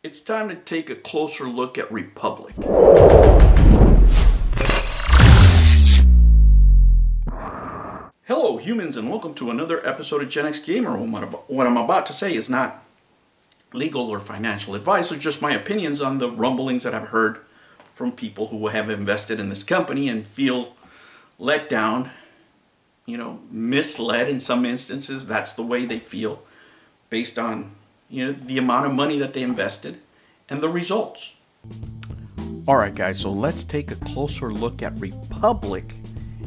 It's time to take a closer look at Republic. Hello humans, and welcome to another episode of Gen X Gamer. What I'm about to say is not legal or financial advice, or just my opinions on the rumblings that I've heard from people who have invested in this company and feel let down, misled in some instances. That's the way they feel based on the amount of money that they invested and the results. Alright guys, so let's take a closer look at Republic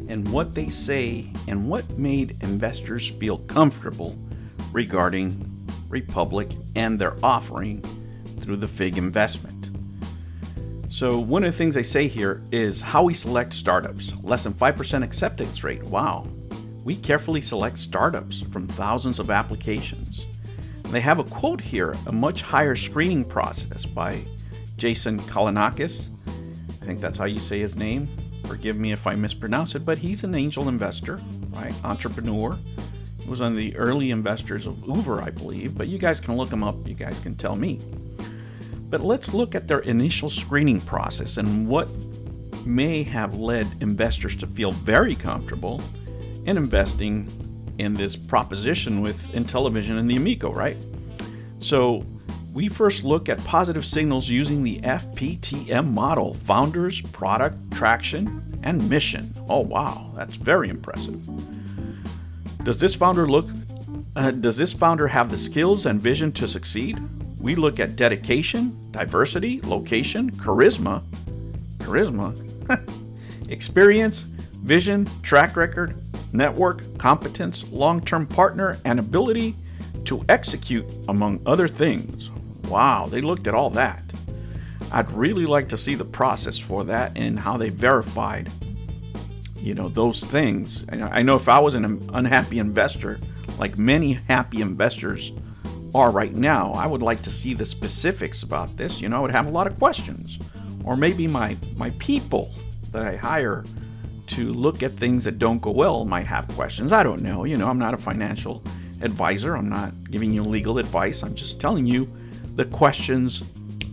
and what they say and what made investors feel comfortable regarding Republic and their offering through the FIG investment. So one of the things they say here is how we select startups. Less than 5% acceptance rate. Wow. We carefully select startups from thousands of applications. They have a quote here, a much higher screening process by Jason Kalinakis. I think that's how you say his name. Forgive me if I mispronounce it, but he's an angel investor, right? Entrepreneur. He was one of the early investors of Uber, I believe, but you guys can look him up. You guys can tell me. But let's look at their initial screening process and what may have led investors to feel very comfortable in investing in this proposition with Intellivision and the Amico, right? So we first look at positive signals using the FPTM model: founders, product, traction, and mission. Oh wow, that's very impressive. Does this founder have the skills and vision to succeed? We look at dedication, diversity, location, charisma, experience, vision, track record, network, competence, long-term partner, and ability to execute, among other things. Wow, they looked at all that. I'd really like to see the process for that and how they verified, those things. I know if I was an unhappy investor, like many happy investors are right now, I would like to see the specifics about this. I would have a lot of questions. Or maybe my people that I hire to look at things that don't go well might have questions. I don't know. I'm not a financial advisor. I'm not giving you legal advice. I'm just telling you the questions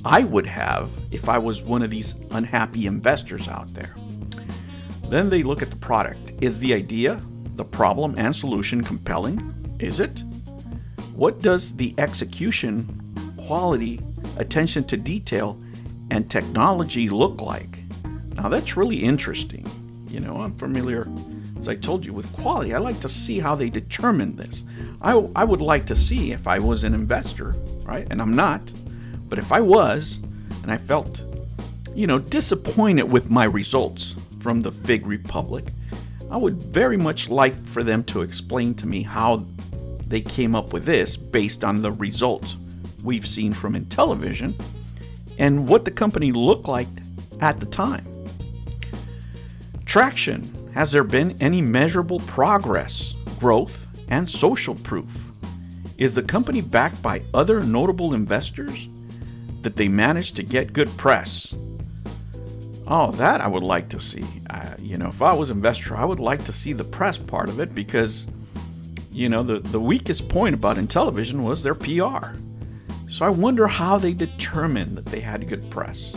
I would have if I was one of these unhappy investors out there. Then they look at the product. Is the idea, the problem, and solution compelling? Is it? What does the execution, quality, attention to detail, and technology look like? Now that's really interesting. I'm familiar, as I told you, with quality. I like to see how they determine this. I would like to see if I was an investor, right? And I'm not. But if I was, and I felt, disappointed with my results from the FIG Republic, I would very much like for them to explain to me how they came up with this based on the results we've seen from Intellivision and what the company looked like at the time. Traction. Has there been any measurable progress, growth, and social proof? Is the company backed by other notable investors? Did they manage to get good press? Oh, that I would like to see. If I was an investor, I would like to see the press part of it because, the weakest point about Intellivision was their PR. So I wonder how they determined that they had good press.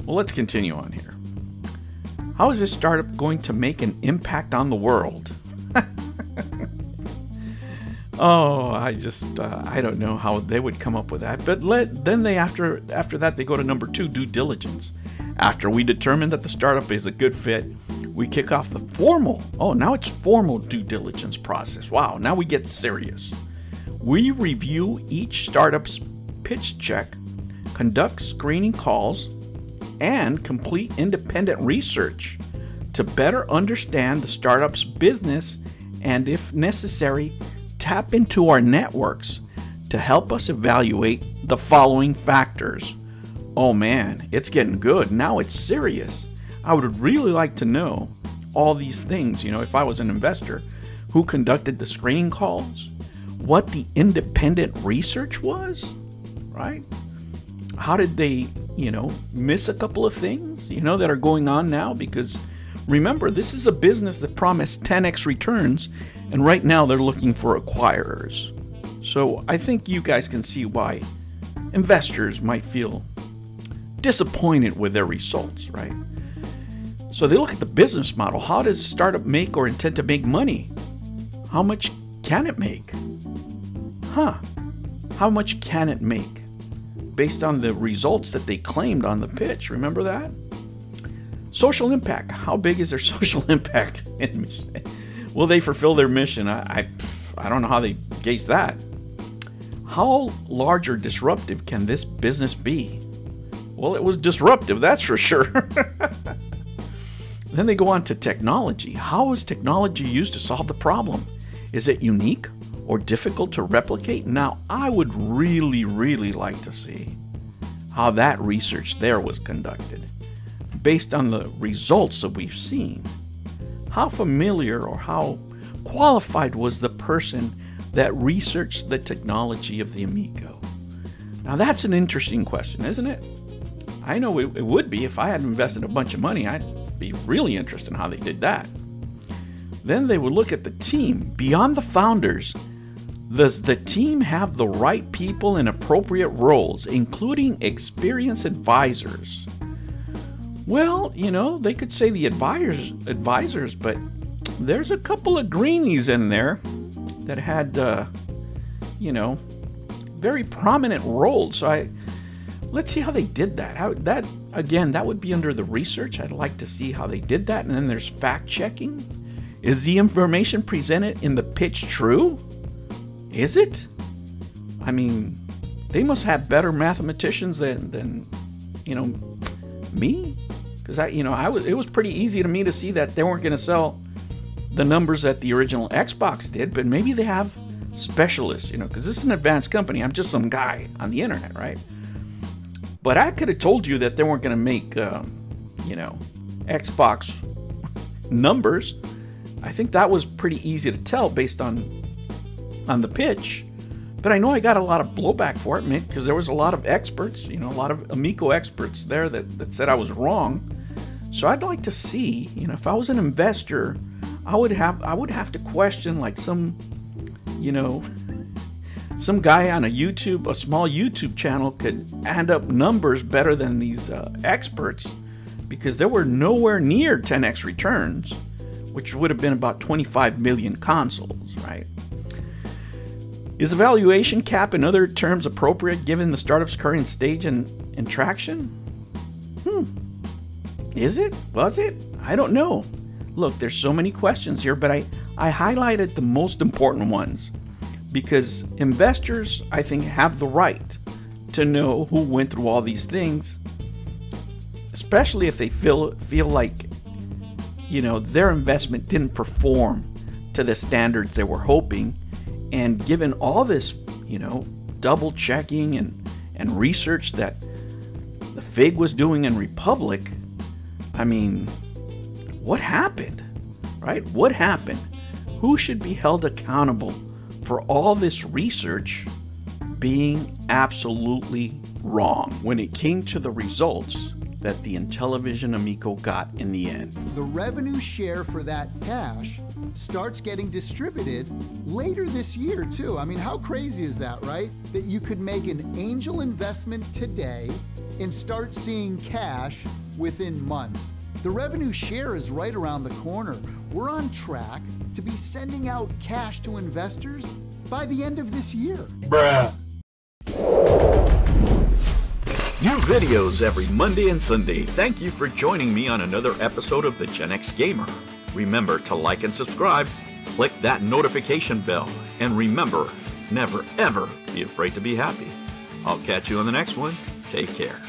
Well, let's continue on here. How is this startup going to make an impact on the world? Oh, I don't know how they would come up with that. But then after that, they go to number 2, due diligence. After we determine that the startup is a good fit, we kick off the formal due diligence process. Wow, now we get serious. We review each startup's pitch check, conduct screening calls, and complete independent research to better understand the startup's business and, if necessary, tap into our networks to help us evaluate the following factors. Oh man, it's getting good. Now it's serious. I would really like to know all these things, if I was an investor, who conducted the screening calls, what the independent research was, right? How did they, miss a couple of things, that are going on now? Because remember, this is a business that promised 10x returns, and right now they're looking for acquirers. So I think you guys can see why investors might feel disappointed with their results, right? So they look at the business model. How does a startup make or intend to make money? How much can it make? How much can it make? Based on the results that they claimed on the pitch. Remember that? Social impact. How big is their social impact? Will they fulfill their mission? I don't know how they gauge that. How large or disruptive can this business be? Well, it was disruptive, that's for sure. Then they go on to technology. How is technology used to solve the problem? Is it unique or difficult to replicate? Now, I would really, really like to see how that research there was conducted. Based on the results that we've seen, how familiar or how qualified was the person that researched the technology of the Amico? Now, that's an interesting question, isn't it? I know it would be. If I had invested a bunch of money, I'd be really interested in how they did that. Then they would look at the team. Beyond the founders, does the team have the right people in appropriate roles, including experienced advisors? Well, they could say the advisors, but there's a couple of greenies in there that had, very prominent roles. So let's see how they did that. That would be under the research. I'd like to see how they did that. And then there's fact checking. Is the information presented in the pitch true? Is it? I mean, they must have better mathematicians than me, because it was pretty easy to me to see that they weren't going to sell the numbers that the original Xbox did, but maybe they have specialists, because this is an advanced company. I'm just some guy on the internet, right? But I could have told you that they weren't going to make, Xbox numbers. I think that was pretty easy to tell based on the pitch. But I know I got a lot of blowback for it, because there was a lot of experts, a lot of Amico experts there that said I was wrong. So I'd like to see, if I was an investor, I would have to question like some guy on a small YouTube channel could add up numbers better than these experts, because there were nowhere near 10x returns, which would have been about 25 million consoles, right? Is a valuation cap in other terms appropriate given the startup's current stage and traction? Is it? Was it? I don't know. Look, there's so many questions here, but I highlighted the most important ones, because investors, I think, have the right to know who went through all these things, especially if they feel like, their investment didn't perform to the standards they were hoping. And given all this, double checking and research that the FIG was doing in Republic, I mean, what happened, right? What happened? Who should be held accountable for all this research being absolutely wrong when it came to the results that the Intellivision Amico got in the end? The revenue share for that cash starts getting distributed later this year too. I mean, how crazy is that, right? That you could make an angel investment today and start seeing cash within months. The revenue share is right around the corner. We're on track to be sending out cash to investors by the end of this year. Bruh. New videos every Monday and Sunday. Thank you for joining me on another episode of the Gen X Gamer. Remember to like and subscribe, click that notification bell, and remember, never ever be afraid to be happy. I'll catch you on the next one. Take care.